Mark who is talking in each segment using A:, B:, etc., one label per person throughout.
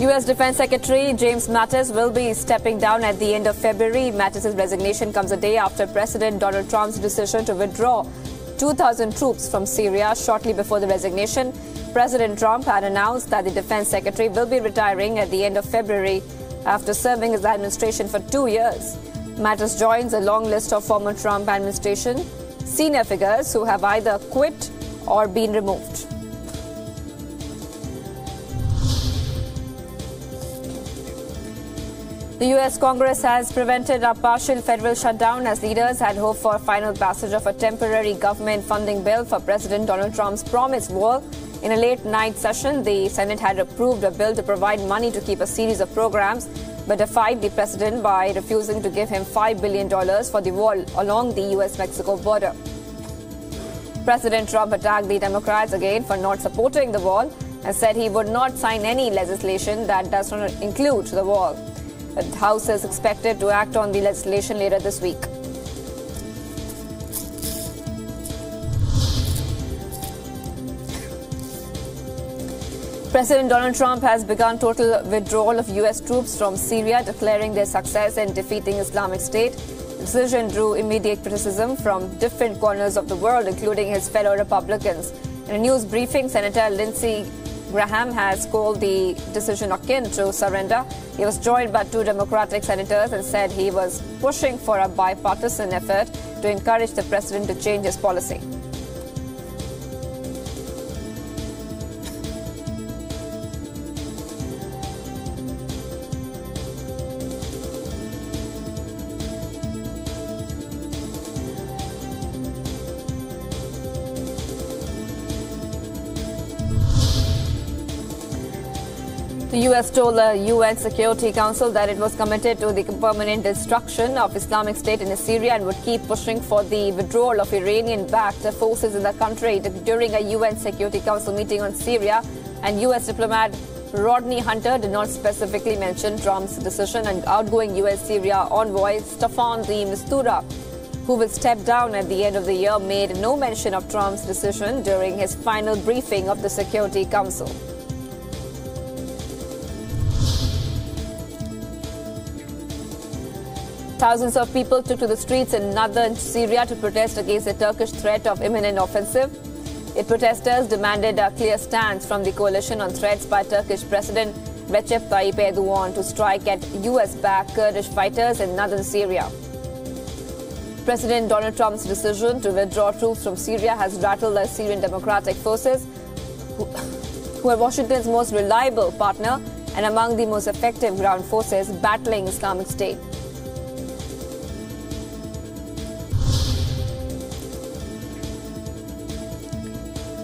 A: U.S. Defense Secretary James Mattis will be stepping down at the end of February. Mattis' resignation comes a day after President Donald Trump's decision to withdraw 2,000 troops from Syria. Shortly before the resignation, President Trump had announced that the Defense Secretary will be retiring at the end of February after serving his administration for 2 years. Mattis joins a long list of former Trump administration senior figures who have either quit or been removed. The U.S. Congress has prevented a partial federal shutdown as leaders had hoped for final passage of a temporary government funding bill for President Donald Trump's promised wall. In a late-night session, the Senate had approved a bill to provide money to keep a series of programs, but defied the president by refusing to give him $5 billion for the wall along the U.S.-Mexico border. President Trump attacked the Democrats again for not supporting the wall and said he would not sign any legislation that does not include the wall. The House is expected to act on the legislation later this week. President Donald Trump has begun total withdrawal of U.S. troops from Syria, declaring their success in defeating Islamic State. The decision drew immediate criticism from different corners of the world, including his fellow Republicans. In a news briefing, Senator Lindsey Graham has called the decision akin to surrender. He was joined by 2 Democratic senators and said he was pushing for a bipartisan effort to encourage the president to change his policy. The U.S. told the UN Security Council that it was committed to the permanent destruction of Islamic State in Syria and would keep pushing for the withdrawal of Iranian-backed forces in the country. During a UN Security Council meeting on Syria, and U.S. diplomat Rodney Hunter did not specifically mention Trump's decision, and outgoing U.S. Syria envoy Staffan de Mistura, who will step down at the end of the year, made no mention of Trump's decision during his final briefing of the Security Council. Thousands of people took to the streets in northern Syria to protest against the Turkish threat of imminent offensive. The protesters demanded a clear stance from the coalition on threats by Turkish President Recep Tayyip Erdogan to strike at US-backed Kurdish fighters in northern Syria. President Donald Trump's decision to withdraw troops from Syria has rattled the Syrian Democratic Forces, who are Washington's most reliable partner and among the most effective ground forces battling Islamic State.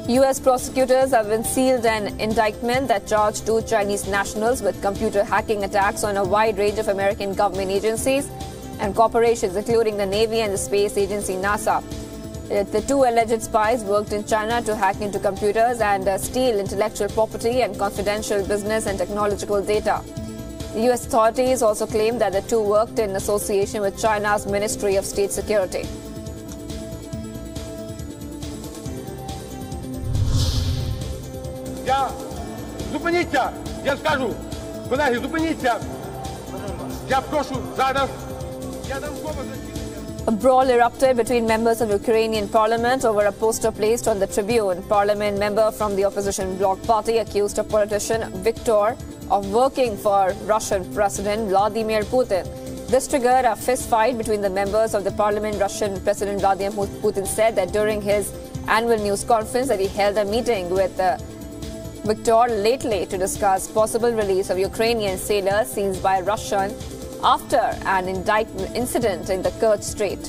A: U.S. prosecutors have unsealed an indictment that charged 2 Chinese nationals with computer hacking attacks on a wide range of American government agencies and corporations, including the Navy and the space agency NASA. The 2 alleged spies worked in China to hack into computers and steal intellectual property and confidential business and technological data. The U.S. authorities also claim that the 2 worked in association with China's Ministry of State Security.
B: Зупиніться, я скажу. Колеги, зупиніться. Я прошу зараз. Я дам слово засідання.
A: A brawl erupted between members of Ukrainian parliament over a poster placed on the Tribune. Parliament member from the opposition bloc party accused a politician, Viktor, of working for Russian President Vladimir Putin. This triggered a fist fight between the members of the parliament. Russian President Vladimir Putin said that during his annual news conference that he held a meeting with Viktor lately to discuss possible release of Ukrainian sailors seized by Russia after an incident in the Kerch Strait.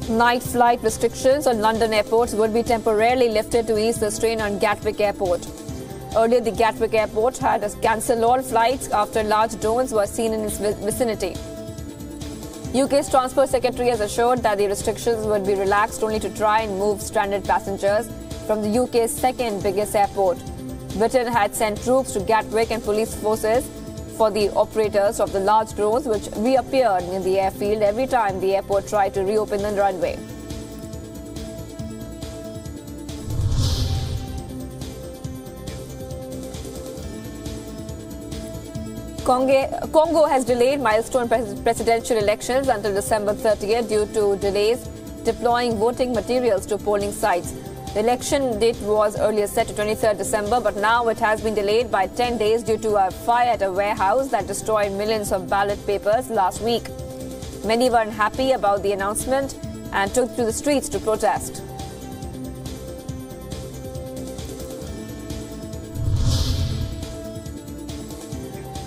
A: Night flight restrictions on London airports would be temporarily lifted to ease the strain on Gatwick Airport. Earlier, the Gatwick Airport had cancelled all flights after large drones were seen in its vicinity. UK's Transport Secretary has assured that the restrictions would be relaxed only to try and move stranded passengers from the UK's second biggest airport. Britain had sent troops to Gatwick and police forces for the operators of the large drones which reappeared in the airfield every time the airport tried to reopen the runway. Congo has delayed milestone presidential elections until December 30th due to delays deploying voting materials to polling sites. The election date was earlier set to 23rd December, but now it has been delayed by 10 days due to a fire at a warehouse that destroyed millions of ballot papers last week. Many were unhappy about the announcement and took to the streets to protest.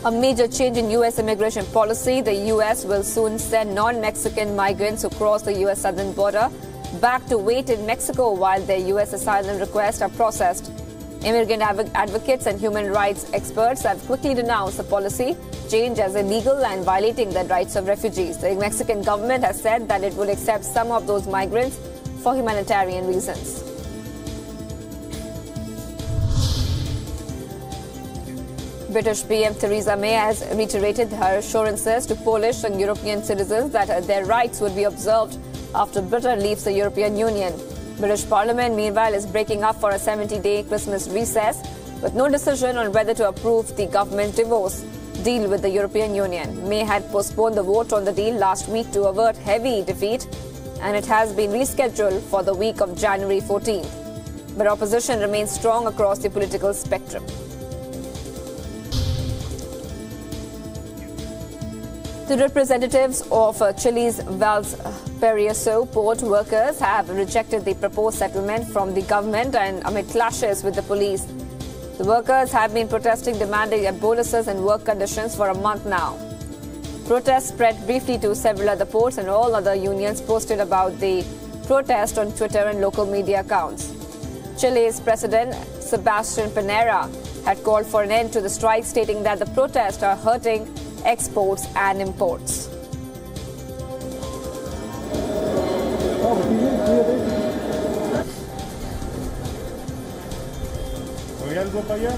A: A major change in U.S. immigration policy. The U.S. will soon send non-Mexican migrants who cross the U.S. southern border back to wait in Mexico while their U.S. asylum requests are processed. Immigrant advocates and human rights experts have quickly denounced the policy change as illegal and violating the rights of refugees. The Mexican government has said that it will accept some of those migrants for humanitarian reasons. British PM Theresa May has reiterated her assurances to Polish and European citizens that their rights would be observed after Britain leaves the European Union. British Parliament, meanwhile, is breaking up for a 70-day Christmas recess with no decision on whether to approve the government divorce deal with the European Union. May had postponed the vote on the deal last week to avert heavy defeat, and it has been rescheduled for the week of January 14th. But opposition remains strong across the political spectrum. The representatives of Chile's Valparaiso port workers have rejected the proposed settlement from the government and amid clashes with the police. The workers have been protesting, demanding bonuses and work conditions for a month now. Protests spread briefly to several other ports, and all other unions posted about the protest on Twitter and local media accounts. Chile's President Sebastián Piñera had called for an end to the strike, stating that the protests are hurting exports and imports.
B: ¿Hay algo para allá?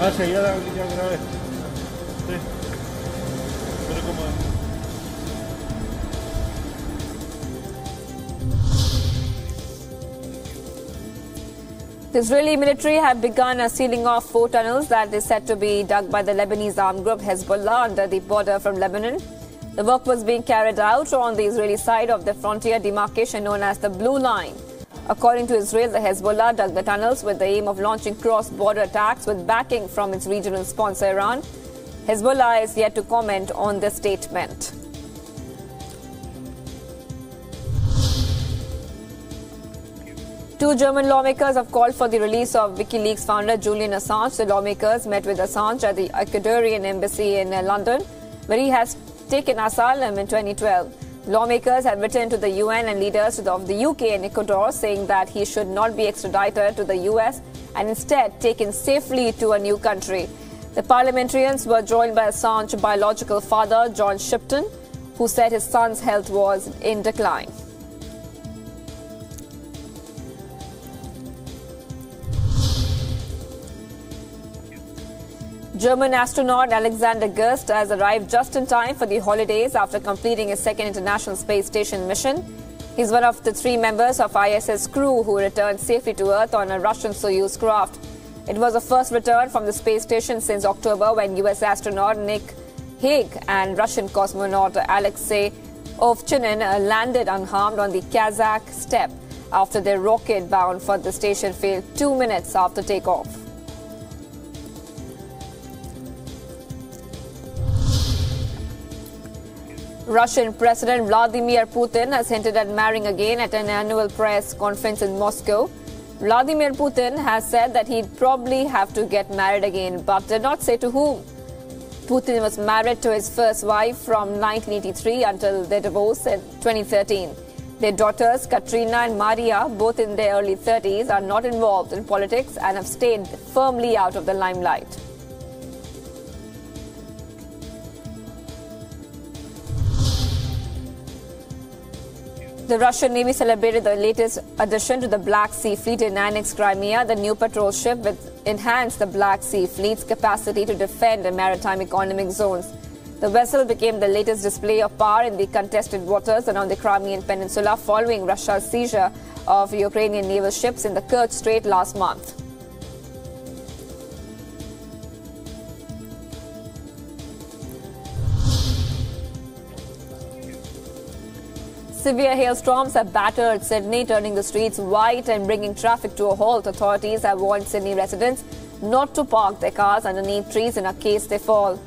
B: Ah, sí, ya grabé. Sí. Pero como...
A: The Israeli military have begun sealing off 4 tunnels that is said to be dug by the Lebanese armed group HEZBOLLAH under the border from Lebanon. The work was being carried out on the Israeli side of the frontier demarcation known as the Blue Line. According to Israel, the HEZBOLLAH dug the tunnels with the aim of launching cross-border attacks with backing from its regional sponsor Iran. HEZBOLLAH is yet to comment on the statement. Two German lawmakers have called for the release of WikiLeaks founder Julian Assange. The lawmakers met with Assange at the Ecuadorian embassy in London, where he has taken asylum in 2012. Lawmakers have written to the UN and leaders of the UK and Ecuador saying that he should not be extradited to the US and instead taken safely to a new country. The parliamentarians were joined by Assange's biological father, John Shipton, who said his son's health was in decline. German astronaut Alexander Gerst has arrived just in time for the holidays after completing his second International Space Station mission. He's one of the 3 members of ISS crew who returned safely to Earth on a Russian Soyuz craft. It was the first return from the space station since October, when US astronaut Nick Hague and Russian cosmonaut Alexei Ovchinin landed unharmed on the Kazakh steppe after their rocket bound for the station failed 2 minutes after takeoff. Russian President Vladimir Putin has hinted at marrying again at an annual press conference in Moscow. Vladimir Putin has said that he'd probably have to get married again, but did not say to whom. Putin was married to his first wife from 1983 until their divorce in 2013. Their daughters, Katrina and Maria, both in their early 30s, are not involved in politics and have stayed firmly out of the limelight. The Russian Navy celebrated the latest addition to the Black Sea Fleet in annexed Crimea. The new patrol ship will enhance the Black Sea Fleet's capacity to defend the maritime economic zones. The vessel became the latest display of power in the contested waters around the Crimean Peninsula following Russia's seizure of Ukrainian naval ships in the Kerch Strait last month. Severe hailstorms have battered Sydney, turning the streets white and bringing traffic to a halt. Authorities have warned Sydney residents not to park their cars underneath trees in case they fall.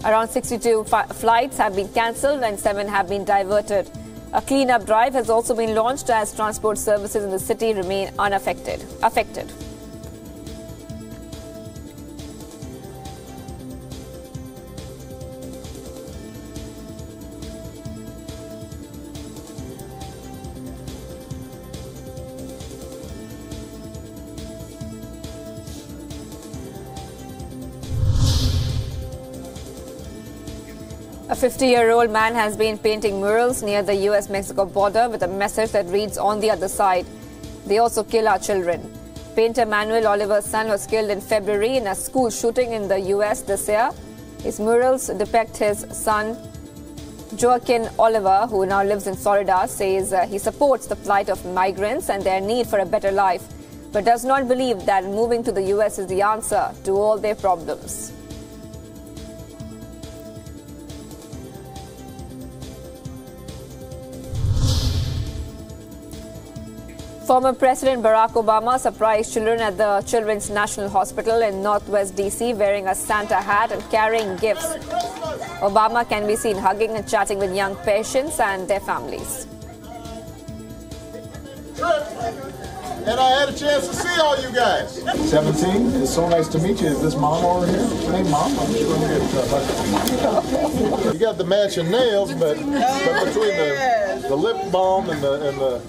A: Around 62 flights have been cancelled and 7 have been diverted. A clean-up drive has also been launched as transport services in the city remain affected. A 50-year-old man has been painting murals near the US-Mexico border with a message that reads, "On the other side, they also kill our children." Painter Manuel Oliver's son was killed in February in a school shooting in the US this year. His murals depict his son, Joaquin Oliver, who now lives in Florida, says he supports the plight of migrants and their need for a better life, but does not believe that moving to the US is the answer to all their problems. Former President Barack Obama surprised children at the Children's National Hospital in Northwest DC wearing a Santa hat and carrying gifts. Obama can be seen hugging and chatting with young patients and their families.
C: And I had a chance to see all you guys.
D: 17. It's so nice to meet you. Is this Mom over here? Hey, Mom. I'm sure
C: You got the matching nails, but between the lip balm and the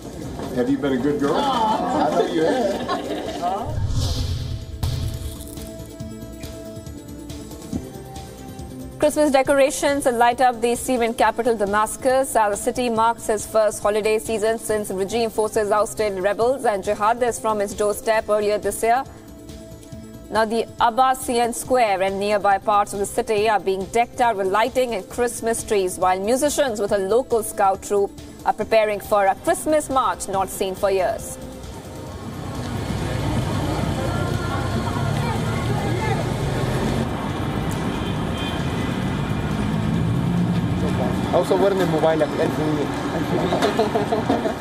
D: have you been a good girl?
C: I know you have.
A: Christmas decorations light up the Syrian capital Damascus as the city marks its first holiday season since regime forces ousted rebels and jihadists from its doorstep earlier this year. Now the Abbasian Square and nearby parts of the city are being decked out with lighting and Christmas trees, while musicians with a local scout troop are preparing for a Christmas march not seen for years.
E: أو صورني الموبايل 1000